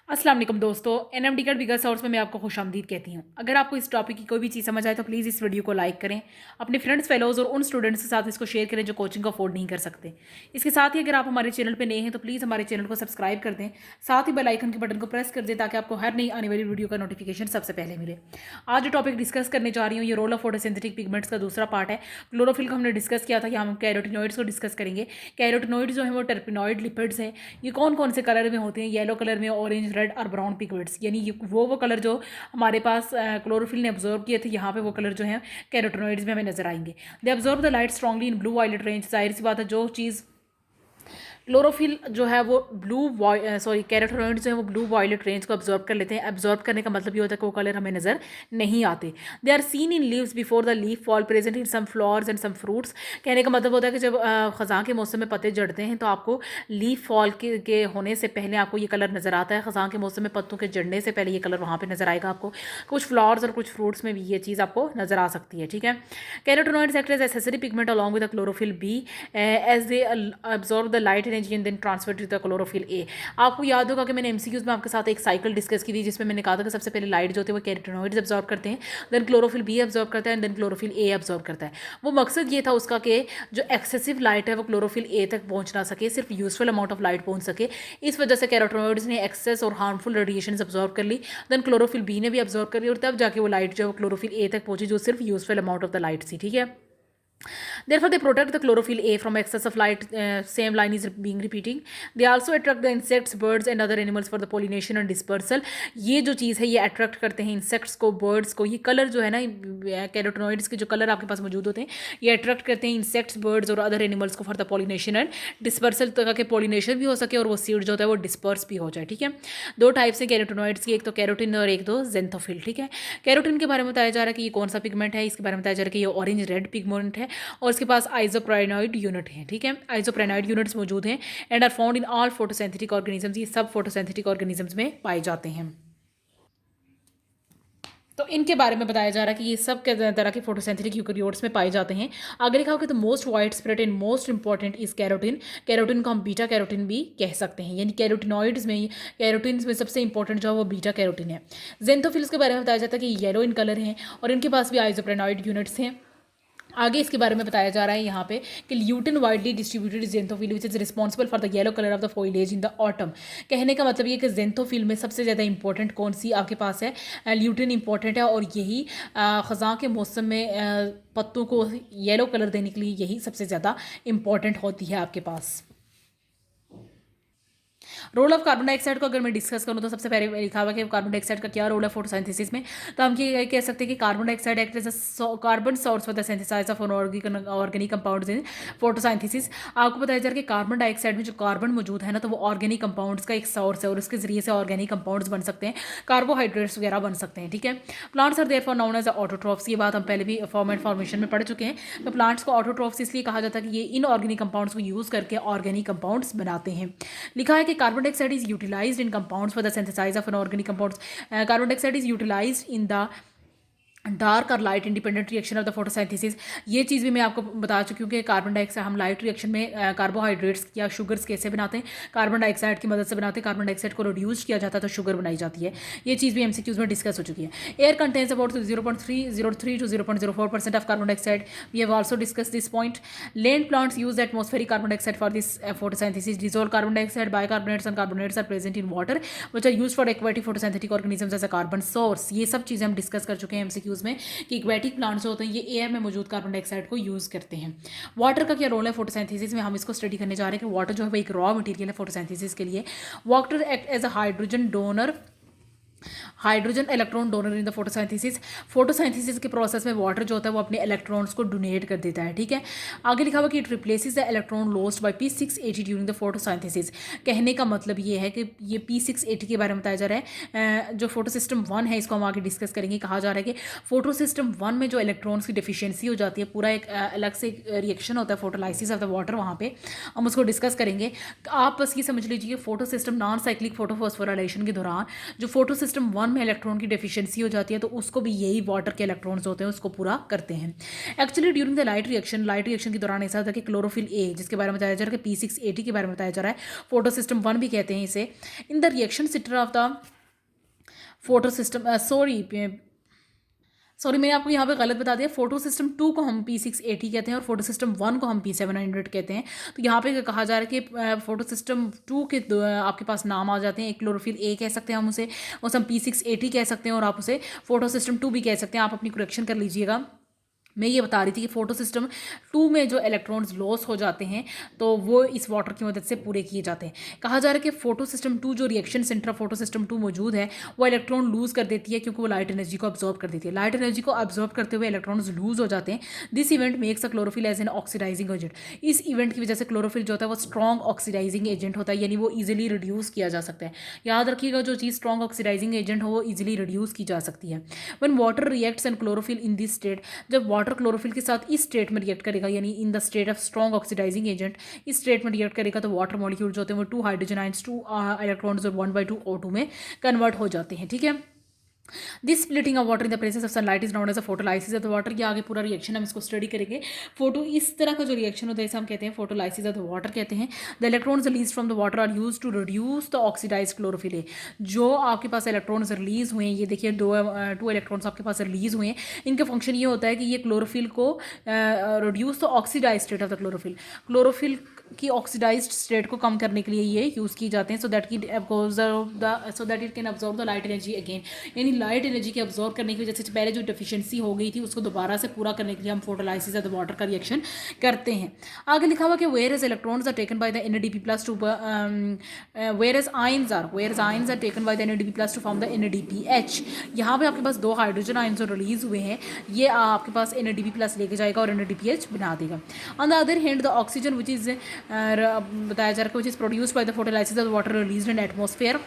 अस्सलाम वालेकुम दोस्तों, एनएमडी का बिगर सोर्स में मैं आपको खुशामदीद कहती हूँ। अगर आपको इस टॉपिक की कोई भी चीज़ समझ आए तो प्लीज़ इस वीडियो को लाइक करें, अपने फ्रेंड्स फेलोज़ और उन स्टूडेंट्स के साथ इसको शेयर करें जो कोचिंग को अफोर्ड नहीं कर सकते। इसके साथ ही अगर आप हमारे चैनल पर नए हैं तो प्लीज़ हमारे चैनल को सब्सक्राइब कर दें, साथ ही बेल आइकन के बटन को प्रेस कर दें ताकि आपको हर नई आने वाली वीडियो का नोटिफिकेशन सबसे पहले मिले। आज जो टॉपिक डिस्कस करने जा रही हूँ ये रोल ऑफ फोटोसिंथेटिक पिगमेंट्स का दूसरा पार्ट है। क्लोरोफिल को हमने डिस्कस किया था, यहाँ हम कैरोटिनॉइड्स को डिस्कस करेंगे। कैरोटिनॉइड्स जो है वो टर्पिनॉइड लिपिड्स हैं। ये कौन कौन से कलर में होते हैं? येलो कलर में, ऑरेंज, रेड और ब्राउन पिगमेंट्स, यानी ये वो कलर जो हमारे पास क्लोरोफिल ने ऑब्जर्व किए थे, यहाँ पे वो कलर जो है कैरोटिनॉइड्स में हमें नजर आएंगे। They observe the light strongly in blue violet range. जाहिर सी बात है, जो चीज़ क्लोरोफिल जो है वो कैरोटिनॉइड जो है वो ब्लू वायलेट रेंज को ऑब्जॉर्व कर लेते हैं। ऑब्जॉर्व करने का मतलब ये होता है कि वो कलर हमें नज़र नहीं आते। They are seen in leaves before the leaf fall, present in some flowers and some fruits. कहने का मतलब होता है कि जब ख़ज़ां के मौसम में पत्ते झड़ते हैं तो आपको लीफ फॉल के होने से पहले आपको ये कलर नज़र आता है। ख़ज़ां के मौसम में पत्तों के झड़ने से पहले ये कलर वहाँ पर नज़र आएगा आपको। कुछ फ्लावर्स और कुछ फ्रूट्स में भी ये चीज़ आपको नज़र आ सकती है। ठीक है, carotenoids act as accessory pigment along with the chlorophyll b as they absorb the light energy and then transfer to the chlorophyll A। आपको याद होगा कि मैंने एमसीक्यूज में आपके साथ एक साइकिल डिस्कस की थी जिसमें मैंने कहा था कि सबसे पहले लाइट जो होती है वो कैरोटिनॉइड्स एब्जॉर्ब करते हैं, देन क्लोरोफिल बी एब्जॉर्ब करता है and then chlorophyll a absorb करता है। वो मकसद ये था उसका कि जो एक्सेसिव लाइट है वो क्लोरोफिल ए तक पहुंच ना सके, सिर्फ यूजफुल अमाउंट ऑफ लाइट पहुंच सके। इस वजह से कैरोटिनॉइड्स ने एक्सेस और हार्मफुल रेडिएशन एब्जॉर्ब कर ली, देन क्लोरोफिल बी ने भी एब्जॉर्ब कर ली और तब जाके वो लाइट जो है वो क्लोरोफिल ए तक पहुंची जो सिर्फ useful amount of the light थी। ठीक है, therefore they protect the chlorophyll A from excess of light. Same line is being repeating. They also attract the insects, birds and other animals for the pollination and dispersal। ये जो चीज़ है ये attract करते हैं insects को, birds को। ये colour जो है ना कैरोटिनॉइड्स के जो कलर आपके पास मौजूद होते हैं ये अट्रैक्ट करते हैं इंसेक्ट्स, बर्ड्स और अदर एनिमल्स को for the pollination and dispersal, ताकि पॉलिनेशन भी हो सके और वो सीड जो होता है वो डिस्पर्स भी हो जाए। ठीक है, दो टाइप्स हैं कैरोटिनॉइड्स की, एक तो कैरोटिन और एक तो जेंथोफिल। ठीक है, कैरोटिन के बारे में बताया जा रहा है कि ये कौन सा पिगमेंट है, इसके बारे में बताया जा रहा है कि ये ऑरेंज रेड पिगमेंट है और इसके पास आइसोप्रेनॉइड यूनिट है। ठीक है, आइसोप्रेनॉइड यूनिट्स मौजूद हैं and are found in all photosynthetic organisms. ये सब फोटोसिंथेटिक ऑर्गेनिजम्स में पाए जाते हैं। तो इनके बारे में बताया जा रहा है कि ये सब के तरह के फोटोसिंथेटिक यूकेरियोट्स में पाए जाते हैं। आगे लिखा हो कि the most wide spread and most important is carotene. Carotene को हम बीटा कैरोटिन भी कह सकते हैं, यानी कैरोटिन में सबसे इंपॉर्टेंट जो है वो बीटा कैरोटिन है। जेंथोफिल्स के बारे में बताया जाता है कि येलो इन कलर हैं और इनके पास भी आइसोप्रेनॉइड यूनिट्स हैं। आगे इसके बारे में बताया जा रहा है यहाँ पे कि lutein widely distributed xanthophyll which is responsible for the yellow colour of the foliage in the autumn. कहने का मतलब ये कि जेंथोफिल में सबसे ज़्यादा इंपॉर्टेंट कौन सी आपके पास है? ल्यूटिन इंपॉर्टेंट है और यही ख़ज़ां के मौसम में पत्तों को येलो कलर देने के लिए यही सबसे ज़्यादा इंपॉर्टेंट होती है आपके पास। रोल ऑफ कार्बन डाइऑक्साइड को अगर मैं डिस्कस करूँ तो सबसे पहले लिखा हुआ कि कार्बन डाइऑक्साइड का क्या रोल है फोटोसिंथेसिस में। तो हम ये कह सकते हैं कि carbon dioxide act as a carbon source for the synthesize of organic compounds in photosynthesis. आपको बताया जा रहा है कि कार्बन डाइऑक्साइड में जो कार्बन मौजूद है ना तो वो ऑर्गेनिक कंपाउंड्स का एक सोर्स है और उसके जरिए से ऑर्गेनिक कंपाउंड्स बन सकते हैं, कार्बोहाइड्रेट्स वगैरह बन सकते हैं। ठीक है, plants are therefore known as autotrophs. ये बात हम पहले भी फॉर्म एंड फॉर्मेशन में पढ़ चुके हैं। तो प्लांट्स को ऑटोट्रॉफ्स इसलिए कहा जाता है कि ये इन ऑर्गेनिक कंपाउंड्स को यूज़ करके ऑर्गेनिक कंपाउंड्स बनाते हैं। लिखा है कि carbon dioxide is utilized in compounds for the synthesis of an organic compounds। Carbon dioxide is utilized in the dark और light independent reaction of the photosynthesis. ये चीज़ भी मैं आपको बता चुकी हूँ कि कार्बन डाइऑक्साइड हम लाइट रिएक्शन में कार्बोहाइड्रेट्स या शुगर्स कैसे बनाते हैं, कार्बन डाइऑक्साइड की मदद से बनाते हैं। कार्बन डाइऑक्साइड को रिड्यूस किया जाता है तो शुगर बनाई जाती है। ये चीज़ भी एमसीक्यूज में डिस्कस हो चुकी है। Air contains about 0.303 to 0.04% of carbon dioxide. We have also discuss this point. Land plants use atmospheric carbon dioxide for this photosynthesis. Dissolve carbon dioxide, bicarbonates and carbonates are present in water which are used for aquatic photosynthetic organisms as a carbon source. ये सब चीज़ें हम discuss कर चुके हैं MCQs में कि aquatic plants जो होते हैं ये एयर में मौजूद कार्बन डाइऑक्साइड को यूज़ करते हैं। वाटर का क्या रोल है फोटोसिंथेसिस में, हम इसको स्टडी करने जा रहे हैं कि वाटर जो है वो एक रॉ मटेरियल है फोटोसिंथेसिस के लिए। Water act as a hydrogen electron donor in the photosynthesis. Photosynthesis के प्रोसेस में वाटर जो होता है वो अपने इलेक्ट्रॉन्स को डोनेट कर देता है। ठीक है, आगे लिखा हुआ कि it replaces the electron lost by P680 during the photosynthesis. कहने का मतलब ये है कि ये P680 के बारे में बताया जा रहा है। जो फोटो सिस्टम 1 है इसको हम आगे डिस्कस करेंगे। कहा जा रहा है कि फोटो सिस्टम 1 में जो इलेक्ट्रॉन्स की डिफिशियंसी हो जाती है, पूरा एक अलग से रिएक्शन होता है फोटोलाइसिस ऑफ द वाटर, वहाँ पे हम उसको डिस्कस करेंगे। आप बस ये समझ लीजिए photo system non cyclic photophosphorylation के दौरान जो फोटो सिस्टम 1 में इलेक्ट्रॉन की डेफिशिएंसी हो जाती है तो उसको भी यही वाटर के इलेक्ट्रॉन्स होते हैं उसको पूरा करते हैं। Actually during the light reaction के दौरान ऐसा होता है कि क्लोरोफिल ए, जिसके बारे में बताया जा रहा है कि P680 के बारे में बताया जा रहा है, फोटो सिस्टम 1 भी कहते हैं इसे। In the reaction centre of the photo system sorry मैंने आपको यहाँ पे गलत बता दिया। फोटो सिस्टम 2 को हम P680 कहते हैं और फोटो सिस्टम 1 को हम P700 कहते हैं। तो यहाँ पे कहा जा रहा है कि फोटो सिस्टम 2 के आपके पास नाम आ जाते हैं। एक क्लोरोफिल ए कह सकते हैं हम उसे हम P680 कह सकते हैं और आप उसे फोटो सिस्टम 2 भी कह सकते हैं। आप अपनी करेक्शन कर लीजिएगा। मैं ये बता रही थी कि फोटो सिस्टम 2 में जो इलेक्ट्रॉन्स लॉस हो जाते हैं तो वो इस वाटर की मदद से पूरे किए जाते हैं। कहा जा रहा है कि फोटो सिस्टम 2 जो reaction centre of photo system 2 मौजूद है वो इलेक्ट्रॉन लूज कर देती है क्योंकि वो लाइट एनर्जी को अब्जॉर्ब कर देती है। लाइट एनर्जी को अब्जॉर्ब करते हुए इलेक्ट्रॉन्स लूज हो जाते हैं। This event makes a chlorophyll as an oxidizing agent. इस इवेंट की वजह से क्लोरोफिल जो होता है वो स्ट्रॉन्ग ऑक्सीडाइजिंग एजेंट होता है, यानी वो ईजिली रिड्यूस किया जा सकता है। याद रखिएगा जो चीज़ स्ट्रॉन्ग ऑक्सीडाइजिंग एजेंट हो वो ईजिली रिड्यूस की जा सकती है। When water reacts and chlorophyll in this state, जब वाटर क्लोरोफिल के साथ इस स्टेट में रिएक्ट करेगा यानी in the state of strong oxidizing agent, इस स्टेट में रिएक्ट करेगा तो वाटर मॉलिक्यूल जो होते हैं वो 2 हाइड्रोजन आयंस 2 इलेक्ट्रॉन्स और 1/2 O2 में कन्वर्ट हो जाते हैं। ठीक है, this splitting of water in the presence of sunlight is known as a photolysis of the water. ये आगे पूरा रिएक्शन हम इसको स्टडी करेंगे। फोटो इस तरह का जो रिएक्शन होता है इसे हम कहते हैं फोटोलाइसिस ऑफ द वाटर कहते हैं। The electrons release from the water are use to reduce the oxidize chlorophyll a. जो आपके पास इलेक्ट्रॉन्स रिलीज हुए हैं, ये देखिए टू इलेक्ट्रॉन्स आपके पास रिलीज हुए हैं, इनका फंक्शन ये होता है कि ये क्लोरोफिल को reduce the oxidize state of the chlorophyll की ऑक्सीडाइज्ड स्टेट को कम करने के लिए ये यूज़ किए जाते हैं so that it can absorb the light energy again. यानी लाइट एनर्जी के अब्जॉर्ब करने की वजह से पहले जो डेफिशिएंसी हो गई थी उसको दोबारा से पूरा करने के लिए हम फोटोलाइसिस ऑफ द वाटर का रिएक्शन करते हैं। आगे लिखा हुआ कि whereas electrons are taken by the NADP+ to whereas ions are taken by the NADP+ to form the NADPH। यहाँ पे आपके पास 2 हाइड्रोजन आयंस जो रिलीज हुए हैं ये आपके पास NADP+ लेके जाएगा और NADPH बना देगा। On the other hand the oxygen which is बताया जा रहा है which is produced by the photolysis of water released in atmosphere.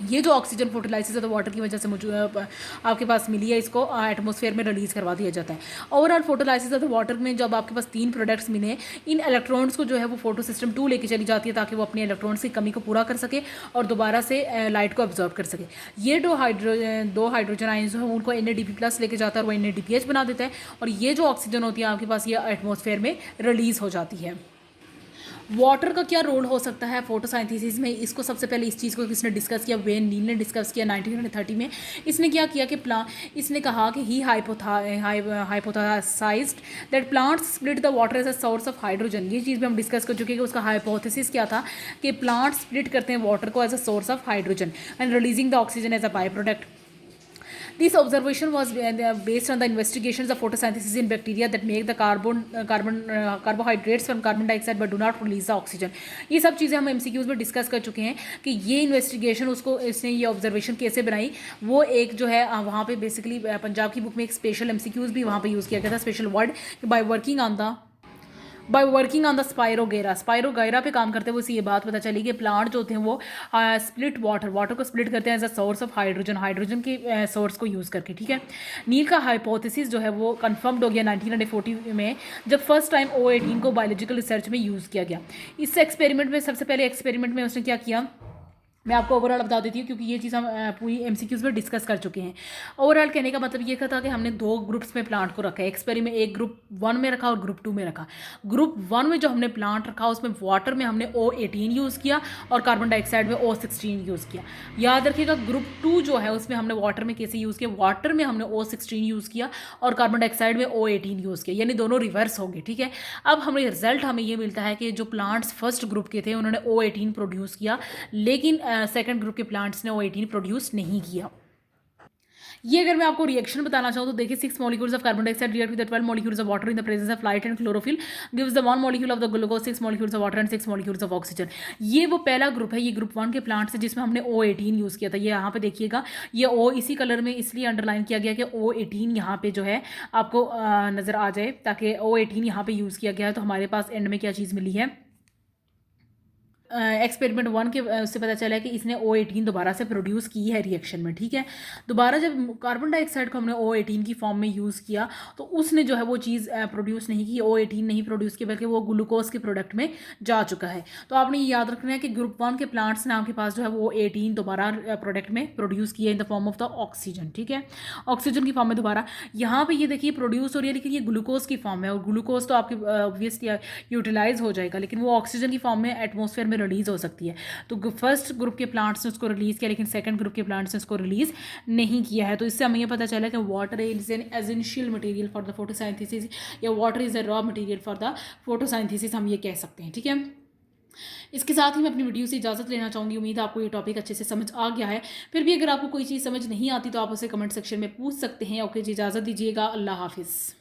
ये जो oxygen photolysis of the water की वजह से मुझे आपके पास मिली है इसको एटमॉस्फेयर में रिलीज़ करवा दिया जाता है। Overall photolysis of the water में जब आपके पास 3 प्रोडक्ट्स मिले, इन इलेक्ट्रॉन्स को जो है वो फोटो सिस्टम 2 लेके चली जाती है ताकि वो अपने इलेक्ट्रॉन्स की कमी को पूरा कर सके और दोबारा से लाइट को अब्जॉर्ब कर सके। ये दो हाइड्रोजन आयंस जो है उनको NADP+ लेके जाता है और वो NADPH बना देता है और ये जो ऑक्सीजन होती है आपके पास ये एटमॉस्फेयर में रिलीज़ हो जाती है। वाटर का क्या रोल हो सकता है फोटोसाइंथेसिस में, इसको सबसे पहले इस चीज़ को किसने डिस्कस किया, वेन नील ने डिस्कस किया 1930 में। इसने क्या किया कि इसने कहा कि he hypothesized that plants split the water as a source of hydrogen. ये चीज़ भी हम डिस्कस कर चुके हैं कि उसका हाइपोथेसिस क्या था कि प्लांट स्प्लिट करते हैं वाटर को as a source of hydrogen and releasing the oxygen as a byproduct. This observation was based on the investigations of photosynthesis in bacteria that make the carbohydrates from carbon dioxide but do not release the oxygen. ये सब चीज़ें हम MCQs में discuss कर चुके हैं कि ये इन्वेस्टिगेशन इसने ये ऑब्जर्वेशन कैसे बनाई। वो एक जो है वहाँ पे बेसिकली पंजाब की बुक में एक स्पेशल MCQs भी वहाँ पे यूज़ किया गया था, special word by working on the spirogyra पे काम करते हुए उसे ये बात पता चली कि प्लांट जो थे वो स्प्लिट वाटर को स्प्लिट करते हैं as a source of hydrogen के सोर्स को यूज़ करके। ठीक है, नील का हाइपोथेसिस जो है वो कंफर्म्ड हो गया 1940 में जब फर्स्ट टाइम O18 को बायोलॉजिकल रिसर्च में यूज़ किया गया। इस एक्सपेरिमेंट में सबसे पहले एक्सपेरिमेंट में उसने क्या किया, मैं आपको ओवरऑल बता देती हूँ क्योंकि ये चीज़ हम पूरी MCQs में डिस्कस कर चुके हैं। ओवरऑल कहने का मतलब ये था कि हमने 2 ग्रुप्स में प्लांट को रखा है एक्सपेरिमेंट, एक ग्रुप 1 में रखा और ग्रुप 2 में रखा। ग्रुप 1 में जो हमने प्लांट रखा उसमें वाटर में हमने O18 यूज़ किया और कार्बन डाइऑक्साइड में O16 यूज़ किया। याद रखिएगा ग्रुप 2 जो है उसमें हमने वाटर में कैसे यूज़ किया, वाटर में हमने O16 यूज़ किया और कार्बन डाइऑक्साइड में O18 यूज़ किया, यानी दोनों रिवर्स हो गए। ठीक है, अब हमें रिजल्ट हमें ये मिलता है कि जो प्लांट्स फर्स्ट ग्रुप के थे उन्होंने O18 प्रोड्यूस किया लेकिन सेकेंड ग्रुप के प्लांट्स ने O18 प्रोड्यूस नहीं किया। ये अगर मैं आपको रिएक्शन बताना चाहूँ तो देखिए 6 molecules of carbon dioxide react with 12 molecules of water in the presence of light and chlorophyll gives the 1 molecule of the glucose, 6 molecules of water and 6 molecules of oxygen. ये वो पहला ग्रुप है, ये group 1 के plants है जिसमें हमने O18 use किया था। ये यहाँ पे देखिएगा ये O इसी कलर में इसलिए अंडरलाइन किया गया कि O18 यहाँ पे जो है आपको नज़र आ जाए ताकि O18 यहाँ पे यूज़ किया गया है। तो हमारे पास एंड में क्या चीज़ मिली है, एक्सपेरिमेंट 1 के उससे पता चला है कि इसने O18 दोबारा से प्रोड्यूस की है रिएक्शन में, ठीक है। दोबारा जब कार्बन डाइऑक्साइड को हमने O18 की फॉर्म में यूज़ किया तो उसने जो है वो चीज़ प्रोड्यूस नहीं की, O18 नहीं प्रोड्यूस की, बल्कि वो ग्लूकोज के प्रोडक्ट में जा चुका है। तो आपने ये याद रखना है कि ग्रुप 1 के प्लांट्स ने आपके पास जो है वो O18 दोबारा प्रोडक्ट में प्रोड्यूस किया in the form of the oxygen, ठीक है, ऑक्सीजन की फॉर्म में दोबारा। यहाँ पे ये देखिए प्रोड्यूस हो रही है, लेकिन ये ग्लूकोज की फॉर्म में, और ग्लूकोज तो आपके ऑब्वियसली यूटिलाइज हो जाएगा, लेकिन वो ऑक्सीजन की फॉर्म में एटमॉस्फेयर में रिलीज हो सकती है। तो फर्स्ट ग्रुप के प्लांट्स ने उसको रिलीज़ किया, लेकिन सेकंड ग्रुप के प्लांट्स ने उसको रिलीज़ नहीं किया है। तो इससे हमें ये पता चला कि water is an essential material for the photosynthesis, या water is a raw material for the photosynthesis, हम ये कह सकते हैं, ठीक है। इसके साथ ही मैं अपनी वीडियो से इजाज़त लेना चाहूँगी। उम्मीद है आपको ये टॉपिक अच्छे से समझ आ गया है। फिर भी अगर आपको कोई चीज़ समझ नहीं आती तो आप उसे कमेंट सेक्शन में पूछ सकते हैं। ओके जी, इजाज़त दीजिएगा। अल्लाह हाफिज़।